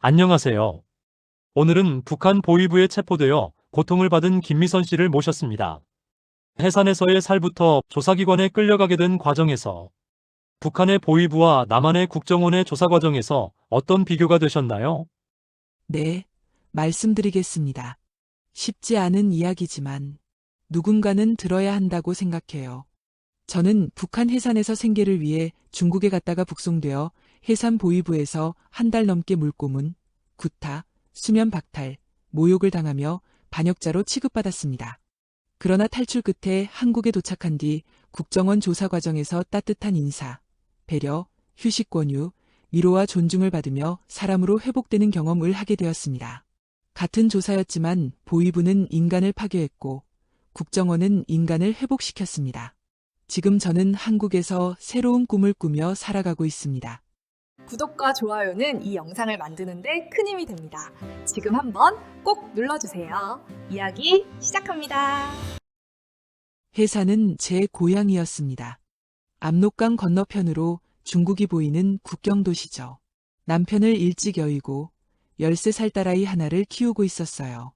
안녕하세요. 오늘은 북한 보위부에 체포되어 고통을 받은 김미선 씨를 모셨습니다. 해산에서의 살부터 조사기관에 끌려가게 된 과정에서 북한의 보위부와 남한의 국정원의 조사 과정에서 어떤 비교가 되셨나요? 네, 말씀드리겠습니다. 쉽지 않은 이야기지만 누군가는 들어야 한다고 생각해요. 저는 북한 해산에서 생계를 위해 중국에 갔다가 북송되어 해산보위부에서 한 달 넘게 물고문, 구타, 수면 박탈, 모욕을 당하며 반역자로 취급받았습니다. 그러나 탈출 끝에 한국에 도착한 뒤 국정원 조사 과정에서 따뜻한 인사, 배려, 휴식 권유, 위로와 존중을 받으며 사람으로 회복되는 경험을 하게 되었습니다. 같은 조사였지만 보위부는 인간을 파괴했고 국정원은 인간을 회복시켰습니다. 지금 저는 한국에서 새로운 꿈을 꾸며 살아가고 있습니다. 구독과 좋아요는 이 영상을 만드는데 큰 힘이 됩니다. 지금 한번 꼭 눌러주세요. 이야기 시작합니다. 해산은 제 고향이었습니다. 압록강 건너편으로 중국이 보이는 국경도시죠. 남편을 일찍 여의고 13살 딸아이 하나를 키우고 있었어요.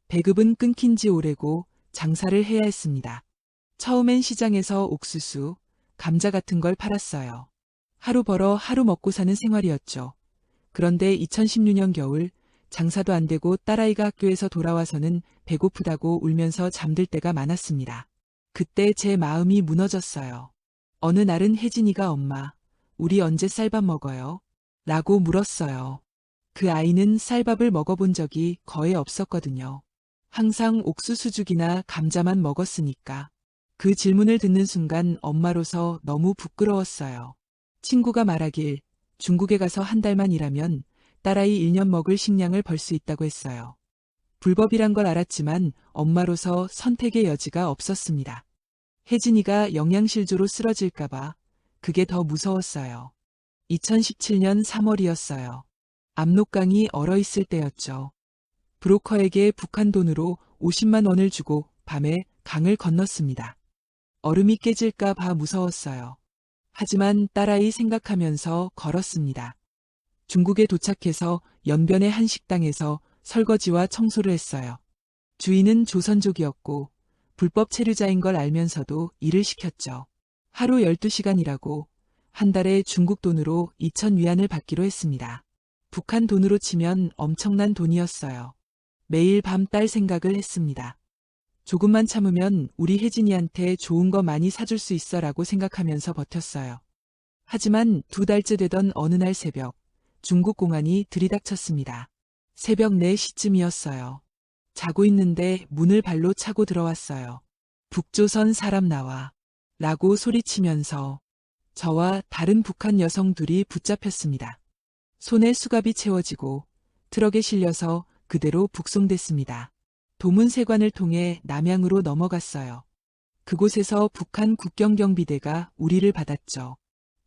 배급은 끊긴 지 오래고 장사를 해야 했습니다. 처음엔 시장에서 옥수수, 감자 같은 걸 팔았어요. 하루 벌어 하루 먹고 사는 생활이었죠. 그런데 2016년 겨울 장사도 안 되고 딸아이가 학교에서 돌아와서는 배고프다고 울면서 잠들 때가 많았습니다. 그때 제 마음이 무너졌어요. 어느 날은 혜진이가 엄마, 우리 언제 쌀밥 먹어요? 라고 물었어요. 그 아이는 쌀밥을 먹어본 적이 거의 없었거든요. 항상 옥수수죽이나 감자만 먹었으니까. 그 질문을 듣는 순간 엄마로서 너무 부끄러웠어요. 친구가 말하길 중국에 가서 한 달만 일하면 딸아이 1년 먹을 식량을 벌 수 있다고 했어요. 불법이란 걸 알았지만 엄마로서 선택의 여지가 없었습니다. 혜진이가 영양실조로 쓰러질까봐 그게 더 무서웠어요. 2017년 3월이었어요. 압록강이 얼어있을 때였죠. 브로커에게 북한 돈으로 50만 원을 주고 밤에 강을 건넜습니다. 얼음이 깨질까 봐 무서웠어요. 하지만 딸아이 생각하면서 걸었습니다. 중국에 도착해서 연변의 한 식당에서 설거지와 청소를 했어요. 주인은 조선족이었고 불법 체류자인 걸 알면서도 일을 시켰죠. 하루 12시간 일하고 한 달에 중국 돈으로 2,000위안을 받기로 했습니다. 북한 돈으로 치면 엄청난 돈이었어요. 매일 밤 딸 생각을 했습니다. 조금만 참으면 우리 혜진이한테 좋은 거 많이 사줄 수 있어라고 생각하면서 버텼어요. 하지만 2달째 되던 어느 날 새벽, 중국 공안이 들이닥쳤습니다. 새벽 4시쯤이었어요. 자고 있는데 문을 발로 차고 들어왔어요. 북조선 사람 나와. 라고 소리치면서 저와 다른 북한 여성 둘이 붙잡혔습니다. 손에 수갑이 채워지고 트럭에 실려서 그대로 북송됐습니다. 도문세관을 통해 남양으로 넘어갔어요. 그곳에서 북한 국경경비대가 우리를 받았죠.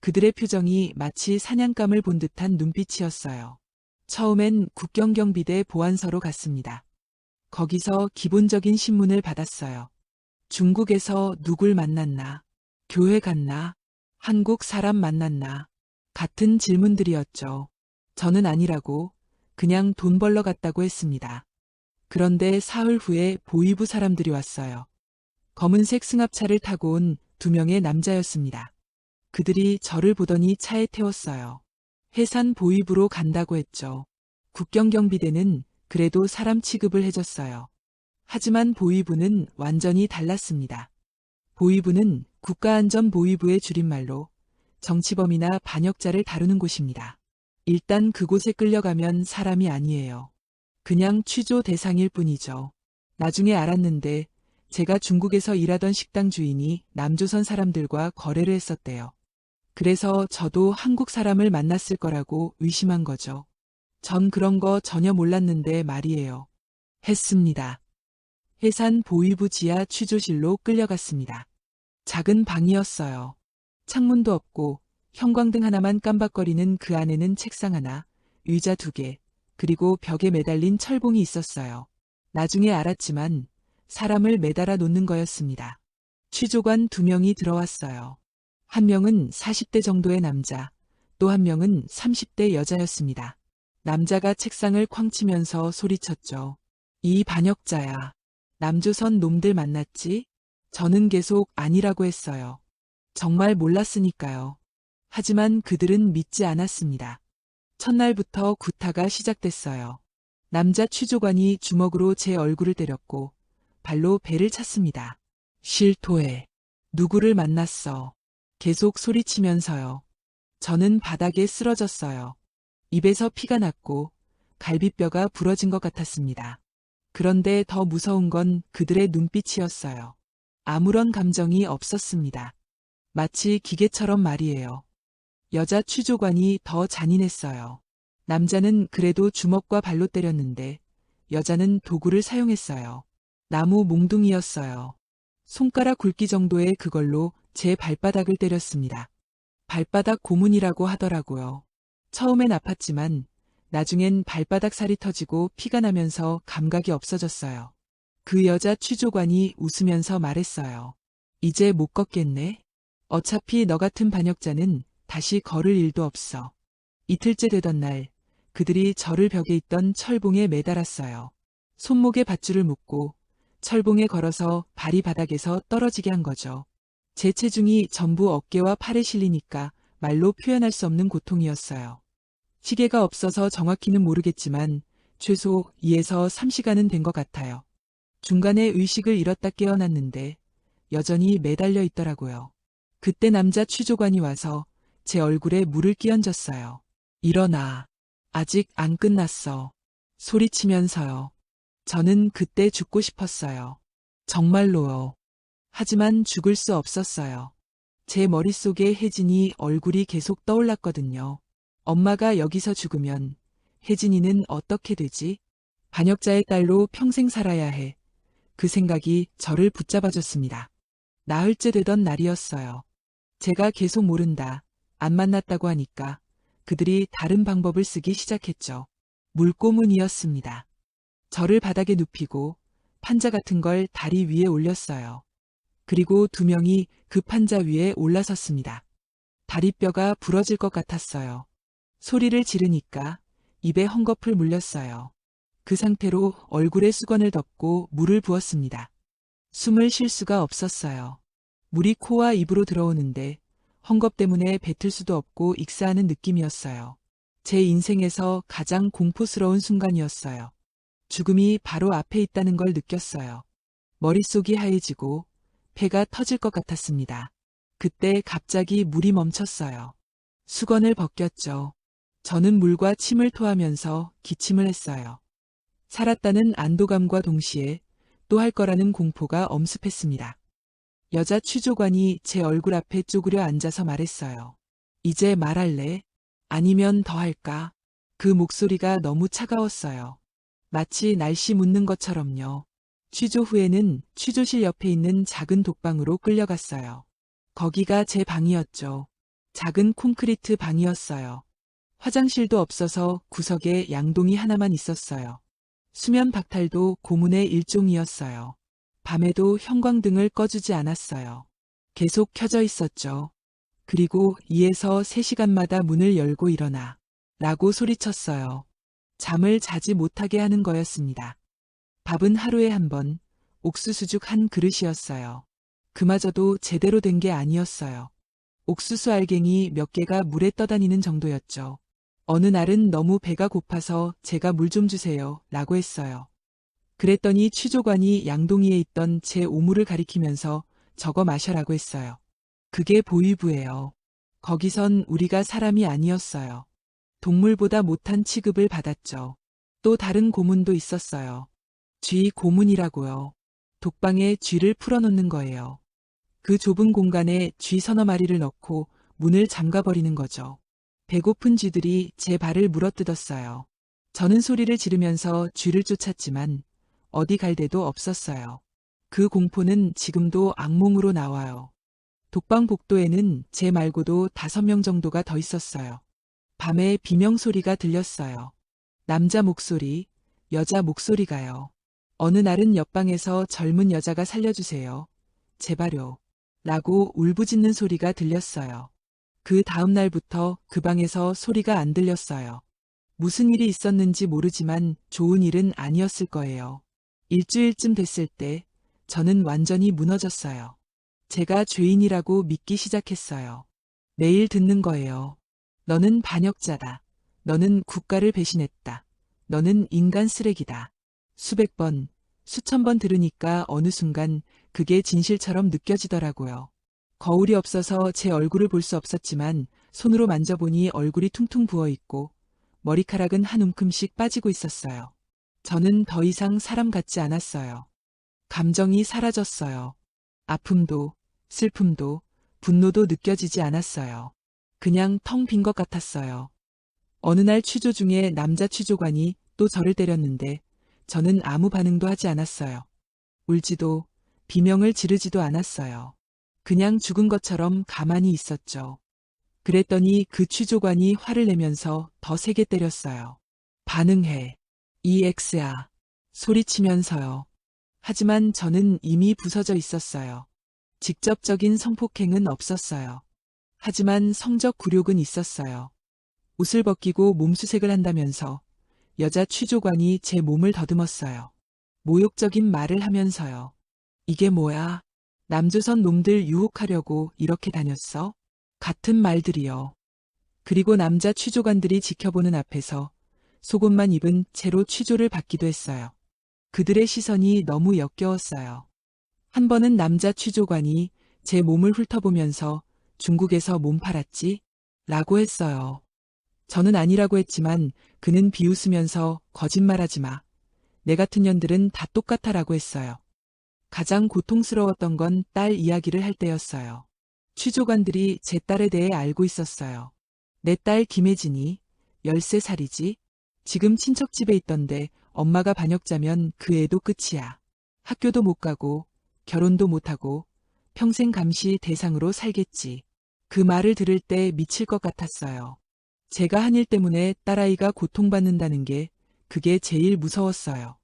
그들의 표정이 마치 사냥감을 본 듯한 눈빛이었어요. 처음엔 국경경비대 보안서로 갔습니다. 거기서 기본적인 신문을 받았어요. 중국에서 누굴 만났나? 교회 갔나? 한국 사람 만났나? 같은 질문들이었죠. 저는 아니라고 그냥 돈 벌러 갔다고 했습니다. 그런데 사흘 후에 보위부 사람들이 왔어요. 검은색 승합차를 타고 온 2명의 남자였습니다. 그들이 저를 보더니 차에 태웠어요. 해산 보위부로 간다고 했죠. 국경경비대는 그래도 사람 취급을 해줬어요. 하지만 보위부는 완전히 달랐습니다. 보위부는 국가안전보위부의 줄임말로 정치범이나 반역자를 다루는 곳입니다. 일단 그곳에 끌려가면 사람이 아니에요. 그냥 취조 대상일 뿐이죠. 나중에 알았는데 제가 중국에서 일하던 식당 주인이 남조선 사람들과 거래를 했었대요. 그래서 저도 한국 사람을 만났을 거라고 의심한 거죠. 전 그런 거 전혀 몰랐는데 말이에요. 했습니다. 해산 보위부 지하 취조실로 끌려갔습니다. 작은 방이었어요. 창문도 없고 형광등 하나만 깜박거리는 그 안에는 책상 하나, 의자 2개, 그리고 벽에 매달린 철봉이 있었어요. 나중에 알았지만 사람을 매달아 놓는 거였습니다. 취조관 2명이 들어왔어요. 한 명은 40대 정도의 남자, 또 한 명은 30대 여자였습니다. 남자가 책상을 쾅 치면서 소리쳤죠. 이 반역자야. 남조선 놈들 만났지? 저는 계속 아니라고 했어요. 정말 몰랐으니까요. 하지만 그들은 믿지 않았습니다. 첫날부터 구타가 시작됐어요. 남자 취조관이 주먹으로 제 얼굴을 때렸고 발로 배를 찼습니다. 실토해. 누구를 만났어. 계속 소리치면서요. 저는 바닥에 쓰러졌어요. 입에서 피가 났고 갈비뼈가 부러진 것 같았습니다. 그런데 더 무서운 건 그들의 눈빛이었어요. 아무런 감정이 없었습니다. 마치 기계처럼 말이에요. 여자 취조관이 더 잔인했어요. 남자는 그래도 주먹과 발로 때렸는데 여자는 도구를 사용했어요. 나무 몽둥이였어요. 손가락 굵기 정도의 그걸로 제 발바닥을 때렸습니다. 발바닥 고문이라고 하더라고요. 처음엔 아팠지만 나중엔 발바닥 살이 터지고 피가 나면서 감각이 없어졌어요. 그 여자 취조관이 웃으면서 말했어요. 이제 못 걷겠네. 어차피 너 같은 반역자는 다시 걸을 일도 없어. 이틀째 되던 날 그들이 저를 벽에 있던 철봉에 매달았어요. 손목에 밧줄을 묶고 철봉에 걸어서 발이 바닥에서 떨어지게 한 거죠. 제 체중이 전부 어깨와 팔에 실리니까 말로 표현할 수 없는 고통이었어요. 시계가 없어서 정확히는 모르겠지만 최소 2에서 3시간은 된 것 같아요. 중간에 의식을 잃었다 깨어났는데 여전히 매달려 있더라고요. 그때 남자 취조관이 와서 제 얼굴에 물을 끼얹었어요. 일어나. 아직 안 끝났어. 소리치면서요. 저는 그때 죽고 싶었어요. 정말로요. 하지만 죽을 수 없었어요. 제 머릿속에 혜진이 얼굴이 계속 떠올랐거든요. 엄마가 여기서 죽으면 혜진이는 어떻게 되지? 반역자의 딸로 평생 살아야 해. 그 생각이 저를 붙잡아줬습니다. 나흘째 되던 날이었어요. 제가 계속 모른다, 안 만났다고 하니까 그들이 다른 방법을 쓰기 시작했죠. 물고문이었습니다. 저를 바닥에 눕히고 판자 같은 걸 다리 위에 올렸어요. 그리고 2명이 그 판자 위에 올라섰습니다. 다리뼈가 부러질 것 같았어요. 소리를 지르니까 입에 헝겊을 물렸어요. 그 상태로 얼굴에 수건을 덮고 물을 부었습니다. 숨을 쉴 수가 없었어요. 물이 코와 입으로 들어오는데 헝겊 때문에 뱉을 수도 없고 익사하는 느낌이었어요. 제 인생에서 가장 공포스러운 순간이었어요. 죽음이 바로 앞에 있다는 걸 느꼈어요. 머릿속이 하얘지고 폐가 터질 것 같았습니다. 그때 갑자기 물이 멈췄어요. 수건을 벗겼죠. 저는 물과 침을 토하면서 기침을 했어요. 살았다는 안도감과 동시에 또 할 거라는 공포가 엄습했습니다. 여자 취조관이 제 얼굴 앞에 쪼그려 앉아서 말했어요. 이제 말할래? 아니면 더 할까? 그 목소리가 너무 차가웠어요. 마치 날씨 묻는 것처럼요. 취조 후에는 취조실 옆에 있는 작은 독방으로 끌려갔어요. 거기가 제 방이었죠. 작은 콘크리트 방이었어요. 화장실도 없어서 구석에 양동이 하나만 있었어요. 수면 박탈도 고문의 일종이었어요. 밤에도 형광등을 꺼주지 않았어요. 계속 켜져 있었죠. 그리고 2에서 3시간마다 문을 열고 일어나 라고 소리쳤어요. 잠을 자지 못하게 하는 거였습니다. 밥은 하루에 한 번, 옥수수죽 한 그릇이었어요. 그마저도 제대로 된 게 아니었어요. 옥수수 알갱이 몇 개가 물에 떠다니는 정도였죠. 어느 날은 너무 배가 고파서 제가 물 좀 주세요 라고 했어요. 그랬더니 취조관이 양동이에 있던 제 오물을 가리키면서 저거 마셔라고 했어요. 그게 보위부예요. 거기선 우리가 사람이 아니었어요. 동물보다 못한 취급을 받았죠. 또 다른 고문도 있었어요. 쥐 고문이라고요. 독방에 쥐를 풀어놓는 거예요. 그 좁은 공간에 쥐 서너 마리를 넣고 문을 잠가버리는 거죠. 배고픈 쥐들이 제 발을 물어뜯었어요. 저는 소리를 지르면서 쥐를 쫓았지만 어디 갈 데도 없었어요. 그 공포는 지금도 악몽으로 나와요. 독방 복도에는 제 말고도 5명 정도가 더 있었어요. 밤에 비명소리가 들렸어요. 남자 목소리, 여자 목소리가요. 어느 날은 옆방에서 젊은 여자가 살려주세요. 제발요. 라고 울부짖는 소리가 들렸어요. 그 다음 날부터 그 방에서 소리가 안 들렸어요. 무슨 일이 있었는지 모르지만 좋은 일은 아니었을 거예요. 일주일쯤 됐을 때 저는 완전히 무너졌어요. 제가 죄인이라고 믿기 시작했어요. 매일 듣는 거예요. 너는 반역자다. 너는 국가를 배신했다. 너는 인간 쓰레기다. 수백 번, 수천 번 들으니까 어느 순간 그게 진실처럼 느껴지더라고요. 거울이 없어서 제 얼굴을 볼 수 없었지만 손으로 만져보니 얼굴이 퉁퉁 부어있고 머리카락은 한 움큼씩 빠지고 있었어요. 저는 더 이상 사람 같지 않았어요. 감정이 사라졌어요. 아픔도, 슬픔도, 분노도 느껴지지 않았어요. 그냥 텅 빈 것 같았어요. 어느 날 취조 중에 남자 취조관이 또 저를 때렸는데 저는 아무 반응도 하지 않았어요. 울지도 비명을 지르지도 않았어요. 그냥 죽은 것처럼 가만히 있었죠. 그랬더니 그 취조관이 화를 내면서 더 세게 때렸어요. 반응해. EX야. 소리치면서요. 하지만 저는 이미 부서져 있었어요. 직접적인 성폭행은 없었어요. 하지만 성적 굴욕은 있었어요. 옷을 벗기고 몸수색을 한다면서 여자 취조관이 제 몸을 더듬었어요. 모욕적인 말을 하면서요. 이게 뭐야? 남조선 놈들 유혹하려고 이렇게 다녔어? 같은 말들이요. 그리고 남자 취조관들이 지켜보는 앞에서 속옷만 입은 채로 취조를 받기도 했어요. 그들의 시선이 너무 역겨웠어요. 한 번은 남자 취조관이 제 몸을 훑어보면서 중국에서 몸 팔았지? 라고 했어요. 저는 아니라고 했지만 그는 비웃으면서 거짓말하지 마. 내 같은 년들은 다 똑같아 라고 했어요. 가장 고통스러웠던 건 딸 이야기를 할 때였어요. 취조관들이 제 딸에 대해 알고 있었어요. 내 딸 김혜진이 13살이지? 지금 친척 집에 있던데 엄마가 반역자면 그 애도 끝이야. 학교도 못 가고 결혼도 못하고 평생 감시 대상으로 살겠지. 그 말을 들을 때 미칠 것 같았어요. 제가 한 일 때문에 딸아이가 고통받는다는 게 그게 제일 무서웠어요.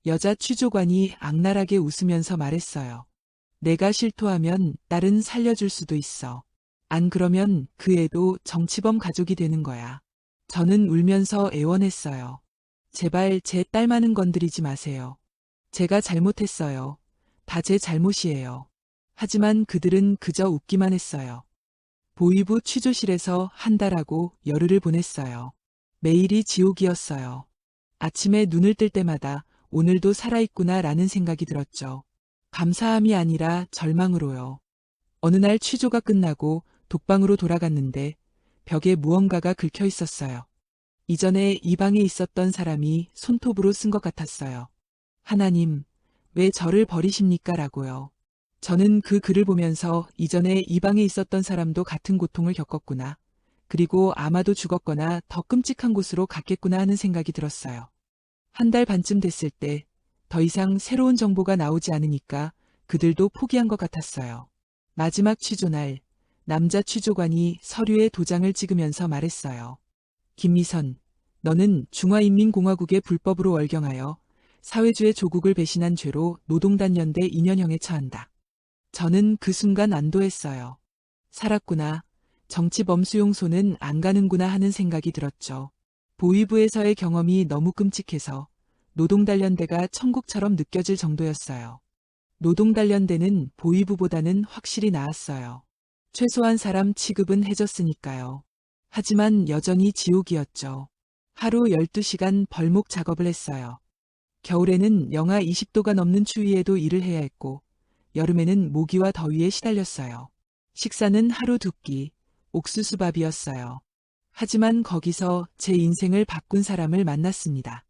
여자 취조관이 악랄하게 웃으면서 말했어요. 내가 실토하면 딸은 살려줄 수도 있어. 안 그러면 그 애도 정치범 가족이 되는 거야. 저는 울면서 애원했어요. 제발 제 딸만은 건드리지 마세요. 제가 잘못했어요. 다 제 잘못이에요. 하지만 그들은 그저 웃기만 했어요. 보이부 취조실에서 한 달하고 열흘을 보냈어요. 매일이 지옥이었어요. 아침에 눈을 뜰 때마다 오늘도 살아있구나 라는 생각이 들었죠. 감사함이 아니라 절망으로요. 어느 날 취조가 끝나고 독방으로 돌아갔는데 벽에 무언가가 긁혀 있었어요. 이전에 이 방에 있었던 사람이 손톱으로 쓴 것 같았어요. 하나님, 왜 저를 버리십니까? 라고요. 저는 그 글을 보면서 이전에 이 방에 있었던 사람도 같은 고통을 겪었구나. 그리고 아마도 죽었거나 더 끔찍한 곳으로 갔겠구나 하는 생각이 들었어요. 한 달 반쯤 됐을 때 더 이상 새로운 정보가 나오지 않으니까 그들도 포기한 것 같았어요. 마지막 취조날, 남자 취조관이 서류에 도장을 찍으면서 말했어요. 김미선, 너는 중화인민공화국의 불법으로 월경하여 사회주의 조국을 배신한 죄로 노동단연대 2년형에 처한다. 저는 그 순간 안도했어요. 살았구나. 정치범수용소는 안 가는구나 하는 생각이 들었죠. 보위부에서의 경험이 너무 끔찍해서 노동단련대가 천국처럼 느껴질 정도였어요. 노동단련대는 보위부보다는 확실히 나았어요. 최소한 사람 취급은 해줬으니까요. 하지만 여전히 지옥이었죠. 하루 12시간 벌목 작업을 했어요. 겨울에는 영하 20도가 넘는 추위에도 일을 해야 했고 여름에는 모기와 더위에 시달렸어요. 식사는 하루 2끼, 옥수수밥이었어요. 하지만 거기서 제 인생을 바꾼 사람을 만났습니다.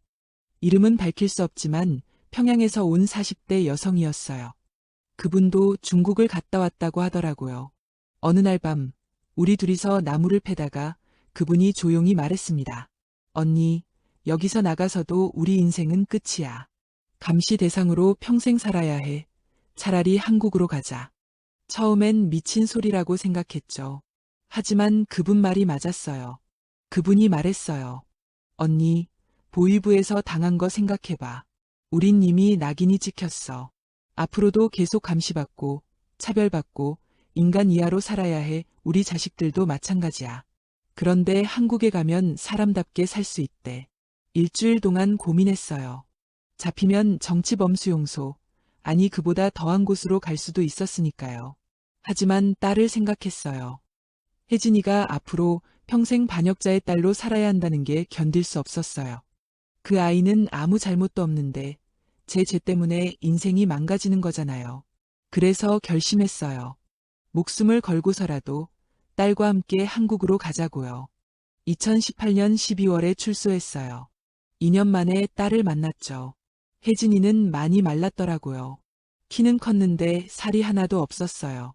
이름은 밝힐 수 없지만 평양에서 온 40대 여성이었어요. 그분도 중국을 갔다 왔다고 하더라고요. 어느 날 밤 우리 둘이서 나무를 패다가 그분이 조용히 말했습니다. 언니, 여기서 나가서도 우리 인생은 끝이야. 감시 대상으로 평생 살아야 해. 차라리 한국으로 가자. 처음엔 미친 소리라고 생각했죠. 하지만 그분 말이 맞았어요. 그분이 말했어요. 언니, 보위부에서 당한 거 생각해봐. 우린 이미 낙인이 찍혔어. 앞으로도 계속 감시받고 차별받고 인간 이하로 살아야 해. 우리 자식들도 마찬가지야. 그런데 한국에 가면 사람답게 살 수 있대. 일주일 동안 고민했어요. 잡히면 정치범수용소, 아니 그보다 더한 곳으로 갈 수도 있었으니까요. 하지만 딸을 생각했어요. 혜진이가 앞으로 평생 반역자의 딸로 살아야 한다는 게 견딜 수 없었어요. 그 아이는 아무 잘못도 없는데 제 죄 때문에 인생이 망가지는 거잖아요. 그래서 결심했어요. 목숨을 걸고서라도 딸과 함께 한국으로 가자고요. 2018년 12월에 출소했어요. 2년 만에 딸을 만났죠. 혜진이는 많이 말랐더라고요. 키는 컸는데 살이 하나도 없었어요.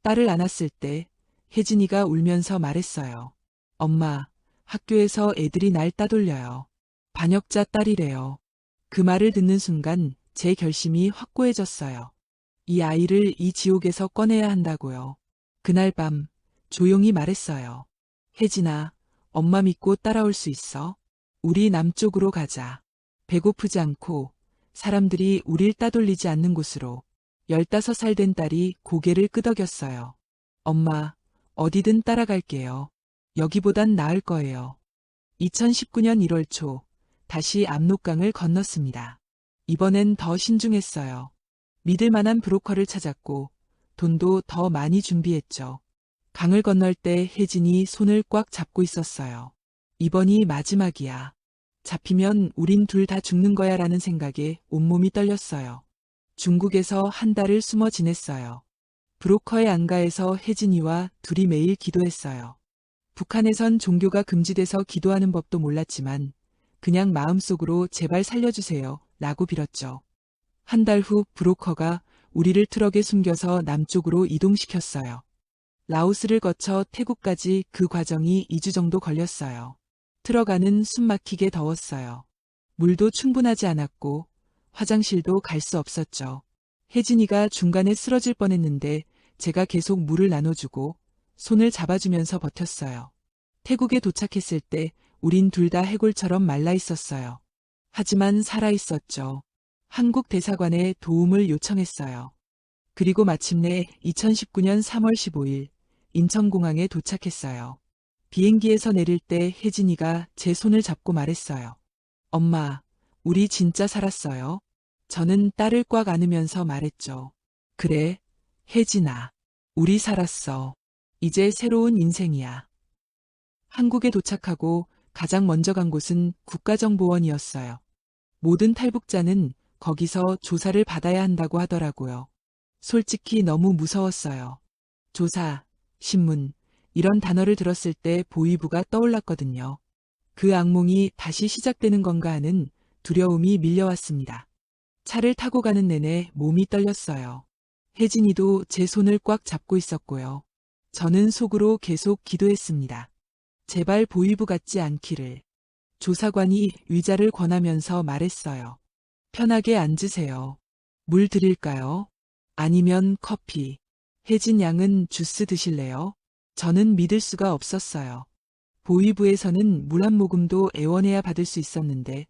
딸을 안았을 때 혜진이가 울면서 말했어요. 엄마, 학교에서 애들이 날 따돌려요. 반역자 딸이래요. 그 말을 듣는 순간 제 결심이 확고해졌어요. 이 아이를 이 지옥에서 꺼내야 한다고요. 그날 밤 조용히 말했어요. 혜진아, 엄마 믿고 따라올 수 있어? 우리 남쪽으로 가자. 배고프지 않고 사람들이 우릴 따돌리지 않는 곳으로. 15살 된 딸이 고개를 끄덕였어요. 엄마, 어디든 따라갈게요. 여기보단 나을 거예요. 2019년 1월 초 다시 압록강을 건넜습니다. 이번엔 더 신중했어요. 믿을 만한 브로커를 찾았고 돈도 더 많이 준비했죠. 강을 건널 때 혜진이 손을 꽉 잡고 있었어요. 이번이 마지막이야. 잡히면 우린 둘 다 죽는 거야 라는 생각에 온몸이 떨렸어요. 중국에서 한 달을 숨어 지냈어요. 브로커의 안가에서 혜진이와 둘이 매일 기도했어요. 북한에선 종교가 금지돼서 기도하는 법도 몰랐지만 그냥 마음속으로 제발 살려주세요 라고 빌었죠. 한 달 후 브로커가 우리를 트럭에 숨겨서 남쪽으로 이동시켰어요. 라오스를 거쳐 태국까지 그 과정이 2주 정도 걸렸어요. 트럭 안은 숨막히게 더웠어요. 물도 충분하지 않았고 화장실도 갈 수 없었죠. 혜진이가 중간에 쓰러질 뻔했는데 제가 계속 물을 나눠주고 손을 잡아주면서 버텼어요. 태국에 도착했을 때 우린 둘 다 해골처럼 말라 있었어요. 하지만 살아 있었죠. 한국 대사관에 도움을 요청했어요. 그리고 마침내 2019년 3월 15일 인천공항에 도착했어요. 비행기에서 내릴 때 혜진이가 제 손을 잡고 말했어요. 엄마, 우리 진짜 살았어요. 저는 딸을 꽉 안으면서 말했죠. 그래, 혜진아, 우리 살았어. 이제 새로운 인생이야. 한국에 도착하고 가장 먼저 간 곳은 국가정보원이었어요. 모든 탈북자는 거기서 조사를 받아야 한다고 하더라고요. 솔직히 너무 무서웠어요. 조사, 신문, 이런 단어를 들었을 때 보위부가 떠올랐거든요. 그 악몽이 다시 시작되는 건가 하는 두려움이 밀려왔습니다. 차를 타고 가는 내내 몸이 떨렸어요. 혜진이도 제 손을 꽉 잡고 있었고요. 저는 속으로 계속 기도했습니다. 제발 보위부 같지 않기를. 조사관이 의자를 권하면서 말했어요. 편하게 앉으세요. 물 드릴까요? 아니면 커피. 혜진 양은 주스 드실래요? 저는 믿을 수가 없었어요. 보위부에서는 물 한 모금도 애원해야 받을 수 있었는데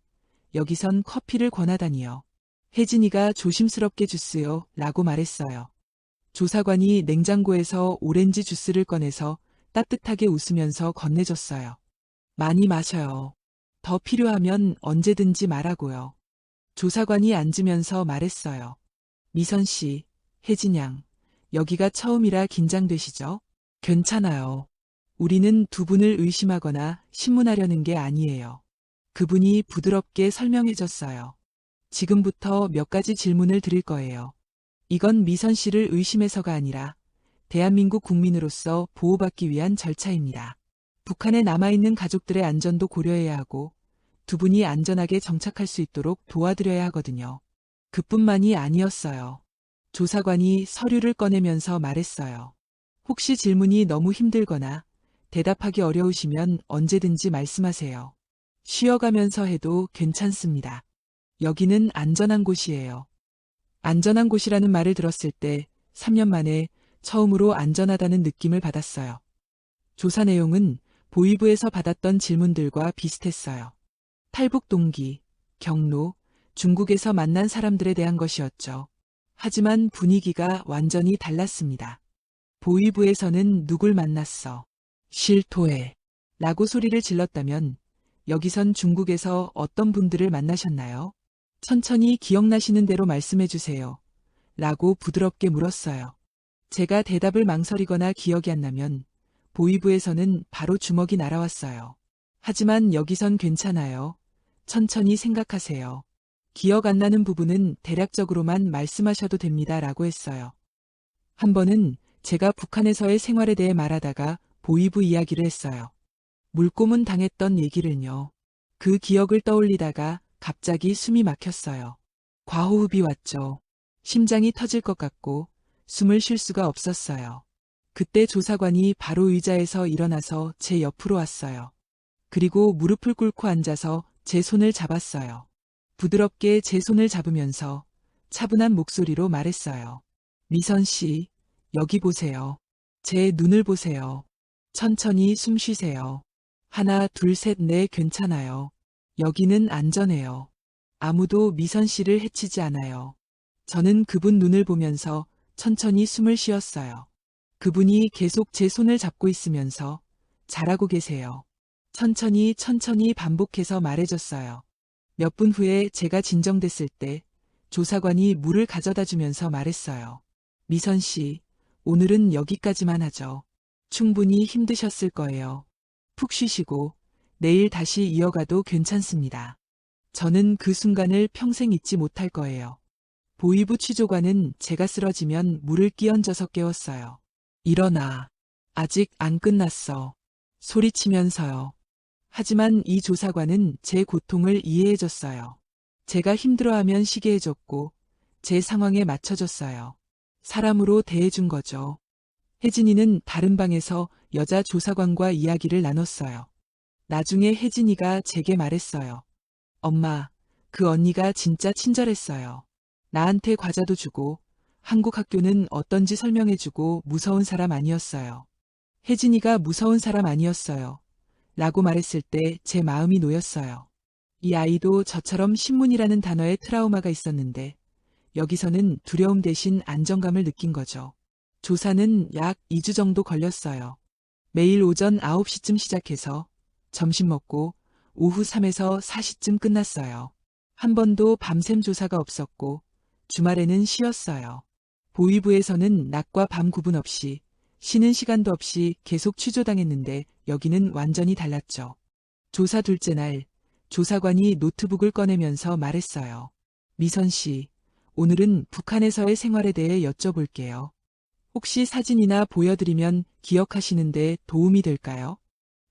여기선 커피를 권하다니요. 혜진이가 조심스럽게 주스요 라고 말했어요. 조사관이 냉장고에서 오렌지 주스를 꺼내서 따뜻하게 웃으면서 건네줬어요. 많이 마셔요. 더 필요하면 언제든지 말하고요. 조사관이 앉으면서 말했어요. 미선 씨, 혜진 양, 여기가 처음이라 긴장되시죠? 괜찮아요. 우리는 두 분을 의심하거나 신문하려는 게 아니에요. 그분이 부드럽게 설명해줬어요. 지금부터 몇 가지 질문을 드릴 거예요. 이건 미선 씨를 의심해서가 아니라 대한민국 국민으로서 보호받기 위한 절차입니다. 북한에 남아있는 가족들의 안전도 고려해야 하고 두 분이 안전하게 정착할 수 있도록 도와드려야 하거든요. 그뿐만이 아니었어요. 조사관이 서류를 꺼내면서 말했어요. 혹시 질문이 너무 힘들거나 대답하기 어려우시면 언제든지 말씀하세요. 쉬어가면서 해도 괜찮습니다. 여기는 안전한 곳이에요. 안전한 곳이라는 말을 들었을 때 3년 만에 처음으로 안전하다는 느낌을 받았어요. 조사 내용은 보위부에서 받았던 질문들과 비슷했어요. 탈북 동기, 경로, 중국에서 만난 사람들에 대한 것이었죠. 하지만 분위기가 완전히 달랐습니다. 보위부에서는 누굴 만났어? 실토해. 라고 소리를 질렀다면 여기선 중국에서 어떤 분들을 만나셨나요? 천천히 기억나시는 대로 말씀해 주세요. 라고 부드럽게 물었어요. 제가 대답을 망설이거나 기억이 안 나면 보위부에서는 바로 주먹이 날아왔어요. 하지만 여기선 괜찮아요. 천천히 생각하세요. 기억 안 나는 부분은 대략적으로만 말씀하셔도 됩니다. 라고 했어요. 한 번은 제가 북한에서의 생활에 대해 말하다가 보위부 이야기를 했어요. 물고문 당했던 얘기를요. 그 기억을 떠올리다가 갑자기 숨이 막혔어요. 과호흡이 왔죠. 심장이 터질 것 같고 숨을 쉴 수가 없었어요. 그때 조사관이 바로 의자에서 일어나서 제 옆으로 왔어요. 그리고 무릎을 꿇고 앉아서 제 손을 잡았어요. 부드럽게 제 손을 잡으면서 차분한 목소리로 말했어요. 미선 씨, 여기 보세요. 제 눈을 보세요. 천천히 숨 쉬세요. 하나, 둘, 셋, 넷, 괜찮아요. 여기는 안전해요. 아무도 미선 씨를 해치지 않아요. 저는 그분 눈을 보면서 천천히 숨을 쉬었어요. 그분이 계속 제 손을 잡고 있으면서 잘하고 계세요. 천천히 반복해서 말해줬어요. 몇 분 후에 제가 진정됐을 때 조사관이 물을 가져다 주면서 말했어요. 미선 씨, 오늘은 여기까지만 하죠. 충분히 힘드셨을 거예요. 푹 쉬시고 내일 다시 이어가도 괜찮습니다. 저는 그 순간을 평생 잊지 못할 거예요. 보위부 취조관은 제가 쓰러지면 물을 끼얹어서 깨웠어요. 일어나. 아직 안 끝났어. 소리치면서요. 하지만 이 조사관은 제 고통을 이해해줬어요. 제가 힘들어하면 쉬게 해줬고 제 상황에 맞춰줬어요. 사람으로 대해준 거죠. 혜진이는 다른 방에서 여자 조사관과 이야기를 나눴어요. 나중에 혜진이가 제게 말했어요. 엄마, 그 언니가 진짜 친절했어요. 나한테 과자도 주고 한국 학교는 어떤지 설명해주고 무서운 사람 아니었어요. 혜진이가 무서운 사람 아니었어요. 라고 말했을 때 제 마음이 놓였어요. 이 아이도 저처럼 신문이라는 단어에 트라우마가 있었는데 여기서는 두려움 대신 안정감을 느낀 거죠. 조사는 약 2주 정도 걸렸어요. 매일 오전 9시쯤 시작해서 점심 먹고 오후 3에서 4시쯤 끝났어요. 한 번도 밤샘 조사가 없었고 주말에는 쉬었어요. 보위부에서는 낮과 밤 구분 없이 쉬는 시간도 없이 계속 취조당했는데 여기는 완전히 달랐죠. 조사 둘째 날 조사관이 노트북을 꺼내면서 말했어요. 미선 씨, 오늘은 북한에서의 생활에 대해 여쭤볼게요. 혹시 사진이나 보여드리면 기억하시는데 도움이 될까요?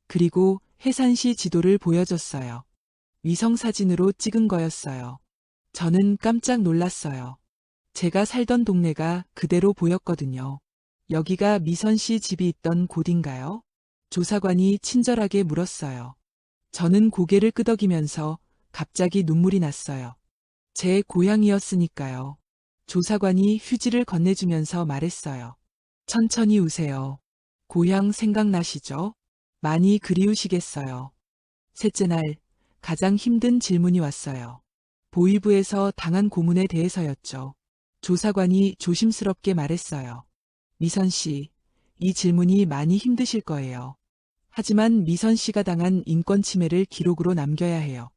그리고 해산시 지도를 보여줬어요. 위성사진으로 찍은 거였어요. 저는 깜짝 놀랐어요. 제가 살던 동네가 그대로 보였거든요. 여기가 미선 씨 집이 있던 곳인가요? 조사관이 친절하게 물었어요. 저는 고개를 끄덕이면서 갑자기 눈물이 났어요. 제 고향이었으니까요. 조사관이 휴지를 건네주면서 말했어요. 천천히 우세요. 고향 생각나시죠? 많이 그리우시겠어요. 셋째 날, 가장 힘든 질문이 왔어요. 보위부에서 당한 고문에 대해서였죠. 조사관이 조심스럽게 말했어요. 미선 씨, 이 질문이 많이 힘드실 거예요. 하지만 미선 씨가 당한 인권 침해를 기록으로 남겨야 해요.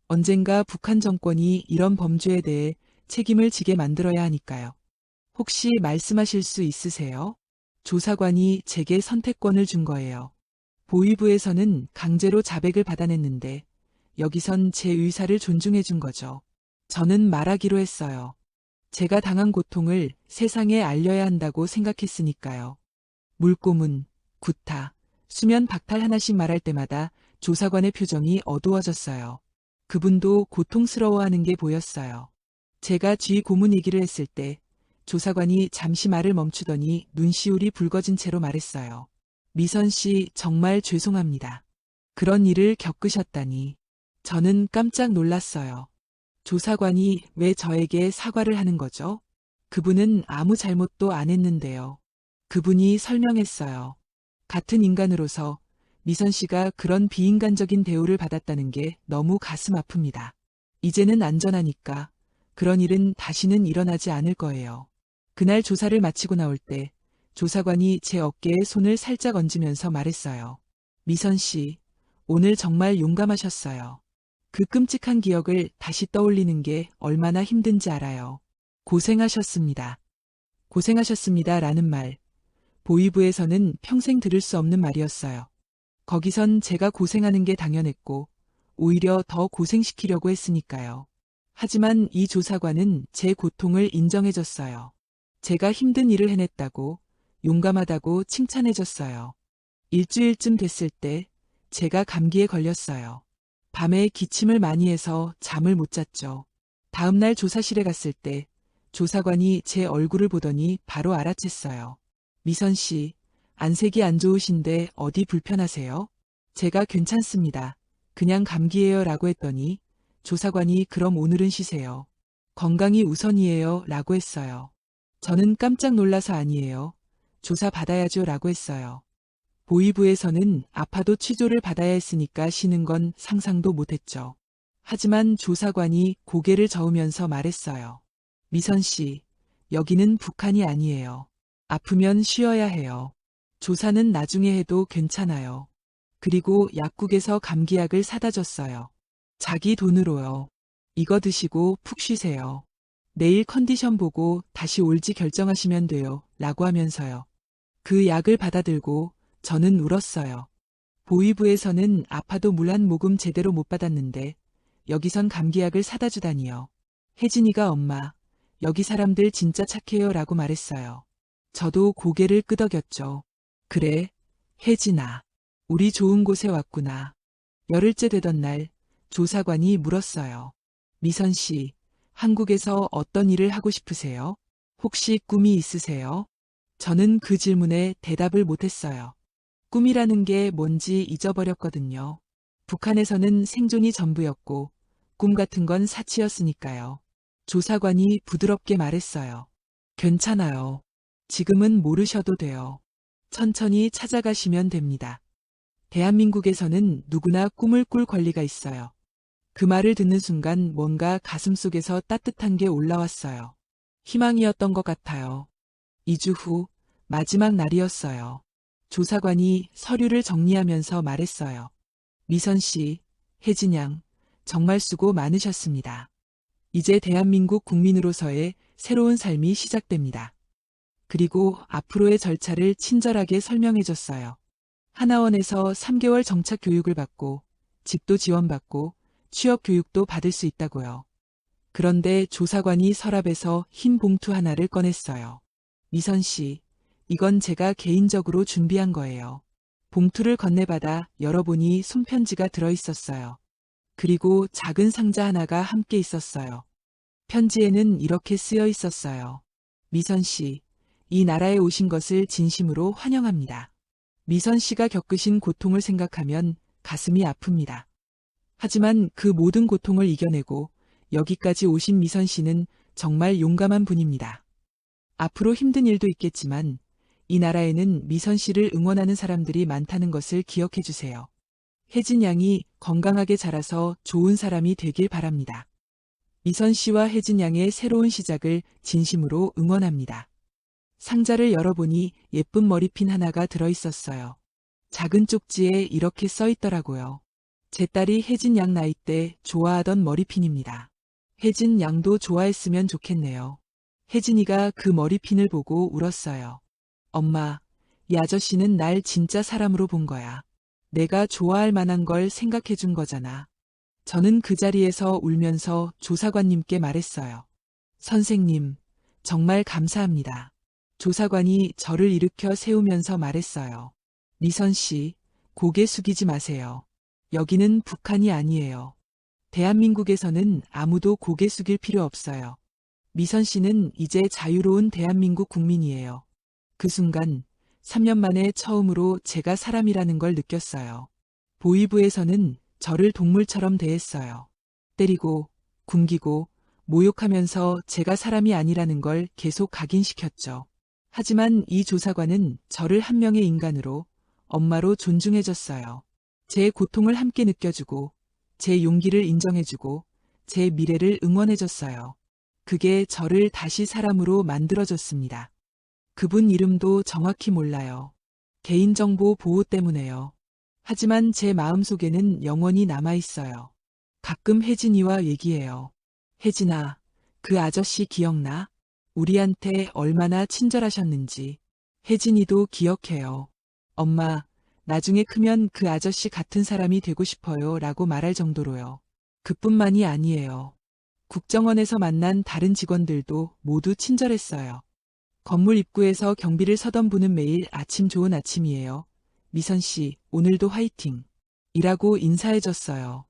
언젠가 북한 정권이 이런 범죄에 대해 책임을 지게 만들어야 하니까요. 혹시 말씀하실 수 있으세요? 조사관이 제게 선택권을 준 거예요. 보위부에서는 강제로 자백을 받아냈는데 여기선 제 의사를 존중해 준 거죠. 저는 말하기로 했어요. 제가 당한 고통을 세상에 알려야 한다고 생각했으니까요. 물고문, 구타, 수면 박탈 하나씩 말할 때마다 조사관의 표정이 어두워졌어요. 그분도 고통스러워하는 게 보였어요. 제가 쥐 고문 얘기를 했을 때 조사관이 잠시 말을 멈추더니 눈시울이 붉어진 채로 말했어요. 미선 씨, 정말 죄송합니다. 그런 일을 겪으셨다니. 저는 깜짝 놀랐어요. 조사관이 왜 저에게 사과를 하는 거죠? 그분은 아무 잘못도 안 했는데요. 그분이 설명했어요. 같은 인간으로서 미선 씨가 그런 비인간적인 대우를 받았다는 게 너무 가슴 아픕니다. 이제는 안전하니까 그런 일은 다시는 일어나지 않을 거예요. 그날 조사를 마치고 나올 때 조사관이 제 어깨에 손을 살짝 얹으면서 말했어요. 미선 씨, 오늘 정말 용감하셨어요. 그 끔찍한 기억을 다시 떠올리는 게 얼마나 힘든지 알아요. 고생하셨습니다. 고생하셨습니다. 라는 말. 보위부에서는 평생 들을 수 없는 말이었어요. 거기선 제가 고생하는 게 당연했고, 오히려 더 고생시키려고 했으니까요. 하지만 이 조사관은 제 고통을 인정해줬어요. 제가 힘든 일을 해냈다고, 용감하다고 칭찬해줬어요. 일주일쯤 됐을 때 제가 감기에 걸렸어요. 밤에 기침을 많이 해서 잠을 못 잤죠. 다음날 조사실에 갔을 때 조사관이 제 얼굴을 보더니 바로 알아챘어요. 미선 씨, 안색이 안 좋으신데 어디 불편하세요? 제가 괜찮습니다. 그냥 감기예요 라고 했더니 조사관이 그럼 오늘은 쉬세요. 건강이 우선이에요 라고 했어요. 저는 깜짝 놀라서 아니에요. 조사 받아야죠 라고 했어요. 보위부에서는 아파도 취조를 받아야 했으니까 쉬는 건 상상도 못했죠. 하지만 조사관이 고개를 저으면서 말했어요. 미선 씨, 여기는 북한이 아니에요. 아프면 쉬어야 해요. 조사는 나중에 해도 괜찮아요. 그리고 약국에서 감기약을 사다 줬어요. 자기 돈으로요. 이거 드시고 푹 쉬세요. 내일 컨디션 보고 다시 올지 결정하시면 돼요. 라고 하면서요. 그 약을 받아들고 저는 울었어요. 보위부에서는 아파도 물 한 모금 제대로 못 받았는데 여기선 감기약을 사다 주다니요. 혜진이가 엄마, 여기 사람들 진짜 착해요 라고 말했어요. 저도 고개를 끄덕였죠. 그래, 혜진아. 우리 좋은 곳에 왔구나. 열흘째 되던 날 조사관이 물었어요. 미선 씨, 한국에서 어떤 일을 하고 싶으세요? 혹시 꿈이 있으세요? 저는 그 질문에 대답을 못했어요. 꿈이라는 게 뭔지 잊어버렸거든요. 북한에서는 생존이 전부였고 꿈 같은 건 사치였으니까요. 조사관이 부드럽게 말했어요. 괜찮아요. 지금은 모르셔도 돼요. 천천히 찾아가시면 됩니다. 대한민국에서는 누구나 꿈을 꿀 권리가 있어요. 그 말을 듣는 순간 뭔가 가슴속에서 따뜻한 게 올라왔어요. 희망이었던 것 같아요. 2주 후 마지막 날이었어요. 조사관이 서류를 정리하면서 말했어요. 미선 씨, 혜진 양, 정말 수고 많으셨습니다. 이제 대한민국 국민으로서의 새로운 삶이 시작됩니다. 그리고 앞으로의 절차를 친절하게 설명해 줬어요. 하나원에서 3개월 정착 교육을 받고 집도 지원받고 취업 교육도 받을 수 있다고요. 그런데 조사관이 서랍에서 흰 봉투 하나를 꺼냈어요. 미선 씨, 이건 제가 개인적으로 준비한 거예요. 봉투를 건네받아 열어보니 손편지가 들어있었어요. 그리고 작은 상자 하나가 함께 있었어요. 편지에는 이렇게 쓰여 있었어요. 미선 씨, 이 나라에 오신 것을 진심으로 환영합니다. 미선 씨가 겪으신 고통을 생각하면 가슴이 아픕니다. 하지만 그 모든 고통을 이겨내고 여기까지 오신 미선 씨는 정말 용감한 분입니다. 앞으로 힘든 일도 있겠지만 이 나라에는 미선 씨를 응원하는 사람들이 많다는 것을 기억해 주세요. 혜진 양이 건강하게 자라서 좋은 사람이 되길 바랍니다. 미선 씨와 혜진 양의 새로운 시작을 진심으로 응원합니다. 상자를 열어보니 예쁜 머리핀 하나가 들어있었어요. 작은 쪽지에 이렇게 써 있더라고요. 제 딸이 혜진 양 나이 때 좋아하던 머리핀입니다. 혜진 양도 좋아했으면 좋겠네요. 혜진이가 그 머리핀을 보고 울었어요. 엄마, 이 아저씨는 날 진짜 사람으로 본 거야. 내가 좋아할 만한 걸 생각해 준 거잖아. 저는 그 자리에서 울면서 조사관님께 말했어요. 선생님, 정말 감사합니다. 조사관이 저를 일으켜 세우면서 말했어요. 미선 씨, 고개 숙이지 마세요. 여기는 북한이 아니에요. 대한민국에서는 아무도 고개 숙일 필요 없어요. 미선 씨는 이제 자유로운 대한민국 국민이에요. 그 순간 3년 만에 처음으로 제가 사람이라는 걸 느꼈어요. 보위부에서는 저를 동물처럼 대했어요. 때리고, 굶기고, 모욕하면서 제가 사람이 아니라는 걸 계속 각인시켰죠. 하지만 이 조사관은 저를 한 명의 인간으로, 엄마로 존중해줬어요. 제 고통을 함께 느껴주고, 제 용기를 인정해주고, 제 미래를 응원해줬어요. 그게 저를 다시 사람으로 만들어줬습니다. 그분 이름도 정확히 몰라요. 개인정보 보호 때문에요. 하지만 제 마음속에는 영원히 남아있어요. 가끔 혜진이와 얘기해요. 혜진아, 그 아저씨 기억나? 우리한테 얼마나 친절하셨는지. 혜진이도 기억해요. 엄마, 나중에 크면 그 아저씨 같은 사람이 되고 싶어요 라고 말할 정도로요. 그뿐만이 아니에요. 국정원에서 만난 다른 직원들도 모두 친절했어요. 건물 입구에서 경비를 서던 분은 매일 아침 좋은 아침이에요. 미선 씨, 오늘도 화이팅! 이라고 인사해줬어요.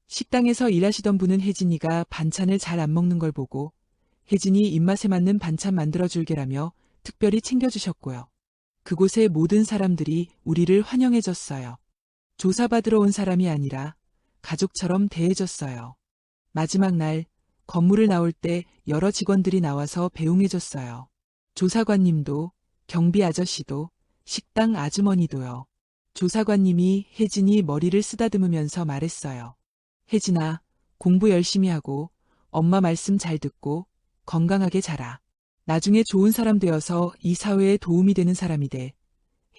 식당에서 일하시던 분은 혜진이가 반찬을 잘 안 먹는 걸 보고 혜진이 입맛에 맞는 반찬 만들어줄게라며 특별히 챙겨주셨고요. 그곳의 모든 사람들이 우리를 환영해줬어요. 조사받으러 온 사람이 아니라 가족처럼 대해줬어요. 마지막 날 건물을 나올 때 여러 직원들이 나와서 배웅해줬어요. 조사관님도, 경비 아저씨도, 식당 아주머니도요. 조사관님이 혜진이 머리를 쓰다듬으면서 말했어요. 혜진아, 공부 열심히 하고 엄마 말씀 잘 듣고 건강하게 자라. 나중에 좋은 사람 되어서 이 사회에 도움이 되는 사람이 돼.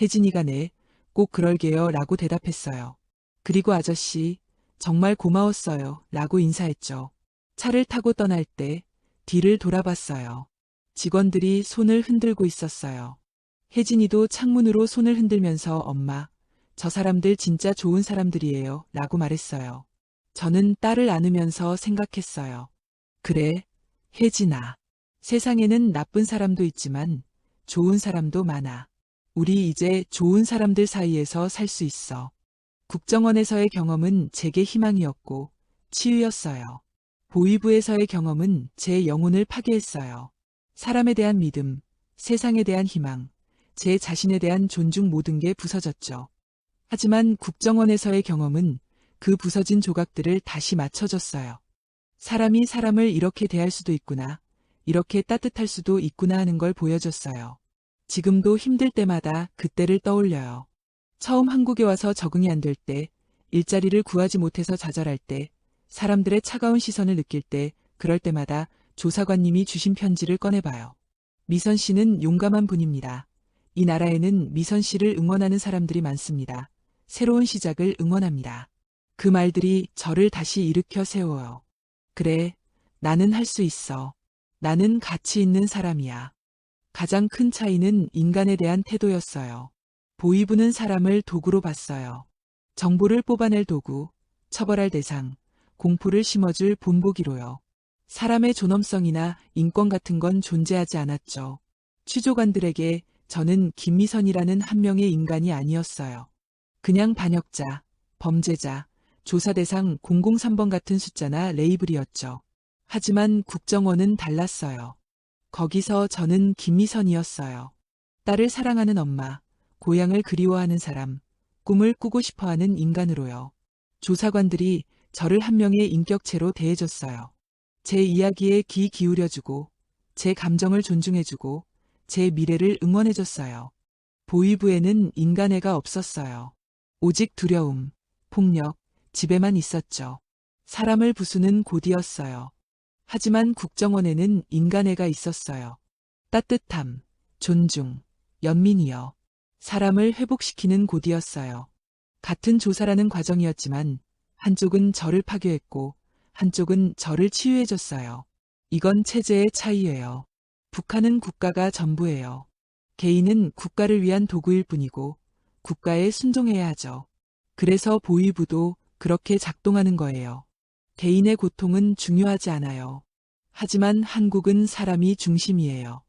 혜진이가 네, 꼭 그럴게요 라고 대답했어요. 그리고 아저씨, 정말 고마웠어요 라고 인사했죠. 차를 타고 떠날 때 뒤를 돌아봤어요. 직원들이 손을 흔들고 있었어요. 혜진이도 창문으로 손을 흔들면서 엄마, 저 사람들 진짜 좋은 사람들이에요 라고 말했어요. 저는 딸을 안으면서 생각했어요. 그래, 혜진아. 세상에는 나쁜 사람도 있지만 좋은 사람도 많아. 우리 이제 좋은 사람들 사이에서 살 수 있어. 국정원에서의 경험은 제게 희망이었고 치유였어요. 보위부에서의 경험은 제 영혼을 파괴했어요. 사람에 대한 믿음, 세상에 대한 희망, 제 자신에 대한 존중 모든 게 부서졌죠. 하지만 국정원에서의 경험은 그 부서진 조각들을 다시 맞춰줬어요. 사람이 사람을 이렇게 대할 수도 있구나, 이렇게 따뜻할 수도 있구나 하는 걸 보여줬어요. 지금도 힘들 때마다 그때를 떠올려요. 처음 한국에 와서 적응이 안 될 때, 일자리를 구하지 못해서 좌절할 때, 사람들의 차가운 시선을 느낄 때, 그럴 때마다 조사관님이 주신 편지를 꺼내봐요. 미선 씨는 용감한 분입니다. 이 나라에는 미선 씨를 응원하는 사람들이 많습니다. 새로운 시작을 응원합니다. 그 말들이 저를 다시 일으켜 세워요. 그래, 나는 할 수 있어. 나는 가치 있는 사람이야. 가장 큰 차이는 인간에 대한 태도였어요. 보위부는 사람을 도구로 봤어요. 정보를 뽑아낼 도구, 처벌할 대상, 공포를 심어줄 본보기로요. 사람의 존엄성이나 인권 같은 건 존재하지 않았죠. 취조관들에게 저는 김미선이라는 한 명의 인간이 아니었어요. 그냥 반역자, 범죄자, 조사 대상 003번 같은 숫자나 레이블이었죠. 하지만 국정원은 달랐어요. 거기서 저는 김미선이었어요. 딸을 사랑하는 엄마, 고향을 그리워하는 사람, 꿈을 꾸고 싶어하는 인간으로요. 조사관들이 저를 한 명의 인격체로 대해줬어요. 제 이야기에 귀 기울여주고, 제 감정을 존중해주고, 제 미래를 응원해줬어요. 보위부에는 인간애가 없었어요. 오직 두려움, 폭력, 지배만 있었죠. 사람을 부수는 곧이었어요. 하지만 국정원에는 인간애가 있었어요. 따뜻함, 존중, 연민이요. 사람을 회복시키는 곧이었어요. 같은 조사라는 과정이었지만 한쪽은 저를 파괴했고 한쪽은 저를 치유해줬어요. 이건 체제의 차이예요. 북한은 국가가 전부예요. 개인은 국가를 위한 도구일 뿐이고 국가에 순종해야 하죠. 그래서 보위부도 그렇게 작동하는 거예요. 개인의 고통은 중요하지 않아요. 하지만 한국은 사람이 중심이에요.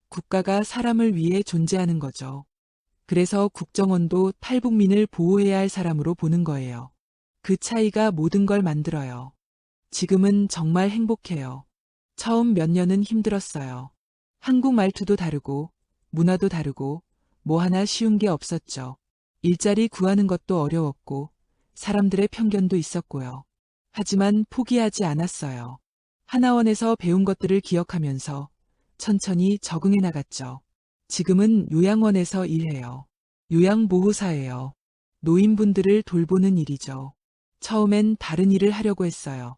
국가가 사람을 위해 존재하는 거죠. 그래서 국정원도 탈북민을 보호해야 할 사람으로 보는 거예요. 그 차이가 모든 걸 만들어요. 지금은 정말 행복해요. 처음 몇 년은 힘들었어요. 한국 말투도 다르고 문화도 다르고 뭐 하나 쉬운 게 없었죠. 일자리 구하는 것도 어려웠고 사람들의 편견도 있었고요. 하지만 포기하지 않았어요. 하나원에서 배운 것들을 기억하면서 천천히 적응해 나갔죠. 지금은 요양원에서 일해요. 요양보호사예요. 노인분들을 돌보는 일이죠. 처음엔 다른 일을 하려고 했어요.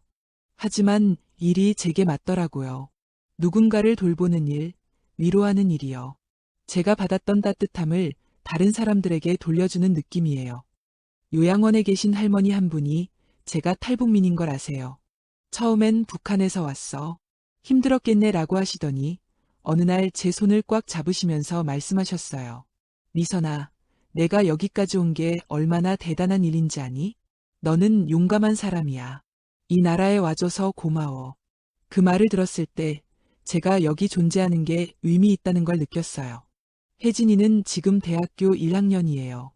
하지만 일이 제게 맞더라고요. 누군가를 돌보는 일, 위로하는 일이요. 제가 받았던 따뜻함을 다른 사람들에게 돌려주는 느낌이에요. 요양원에 계신 할머니 한 분이 제가 탈북민인 걸 아세요. 처음엔 북한에서 왔어. 힘들었겠네 라고 하시더니 어느 날 제 손을 꽉 잡으시면서 말씀하셨어요. 미선아, 내가 여기까지 온 게 얼마나 대단한 일인지 아니? 너는 용감한 사람이야. 이 나라에 와줘서 고마워. 그 말을 들었을 때 제가 여기 존재하는 게 의미 있다는 걸 느꼈어요. 혜진이는 지금 대학교 1학년이에요.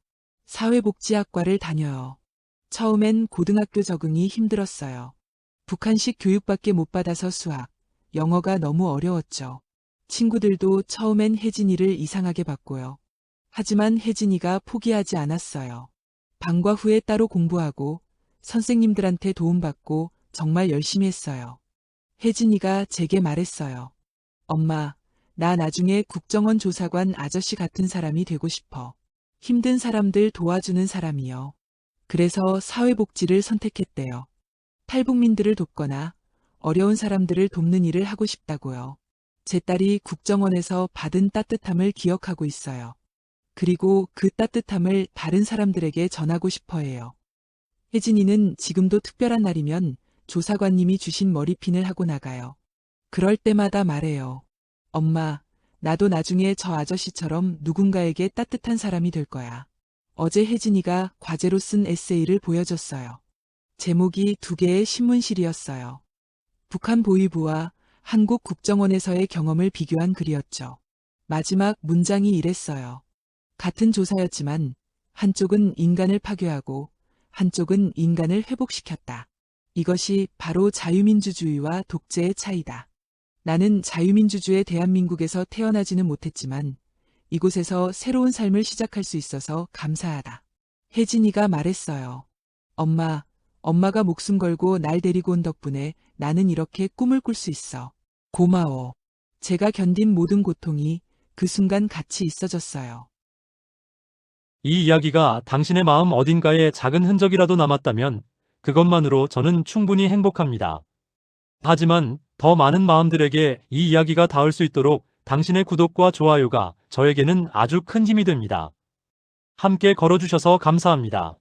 사회복지학과를 다녀요. 처음엔 고등학교 적응이 힘들었어요. 북한식 교육밖에 못 받아서 수학, 영어가 너무 어려웠죠. 친구들도 처음엔 혜진이를 이상하게 봤고요. 하지만 혜진이가 포기하지 않았어요. 방과 후에 따로 공부하고 선생님들한테 도움받고 정말 열심히 했어요. 혜진이가 제게 말했어요. 엄마, 나 나중에 국정원 조사관 아저씨 같은 사람이 되고 싶어. 힘든 사람들 도와주는 사람이요. 그래서 사회복지를 선택했대요. 탈북민들을 돕거나 어려운 사람들을 돕는 일을 하고 싶다고요. 제 딸이 국정원에서 받은 따뜻함을 기억하고 있어요. 그리고 그 따뜻함을 다른 사람들에게 전하고 싶어 해요. 혜진이는 지금도 특별한 날이면 조사관님이 주신 머리핀을 하고 나가요. 그럴 때마다 말해요. 엄마, 나도 나중에 저 아저씨처럼 누군가에게 따뜻한 사람이 될 거야. 어제 혜진이가 과제로 쓴 에세이를 보여줬어요. 제목이 2개의 신문실이었어요. 북한 보위부와 한국 국정원에서의 경험을 비교한 글이었죠. 마지막 문장이 이랬어요. 같은 조사였지만 한쪽은 인간을 파괴하고 한쪽은 인간을 회복시켰다. 이것이 바로 자유민주주의와 독재의 차이다. 나는 자유민주주의 대한민국에서 태어나지는 못했지만 이곳에서 새로운 삶을 시작할 수 있어서 감사하다. 혜진이가 말했어요. 엄마, 엄마가 목숨 걸고 날 데리고 온 덕분에 나는 이렇게 꿈을 꿀 수 있어. 고마워. 제가 견딘 모든 고통이 그 순간 같이 있어졌어요. 이 이야기가 당신의 마음 어딘가에 작은 흔적이라도 남았다면 그것만으로 저는 충분히 행복합니다. 하지만 더 많은 마음들에게 이 이야기가 닿을 수 있도록 당신의 구독과 좋아요가 저에게는 아주 큰 힘이 됩니다. 함께 걸어주셔서 감사합니다.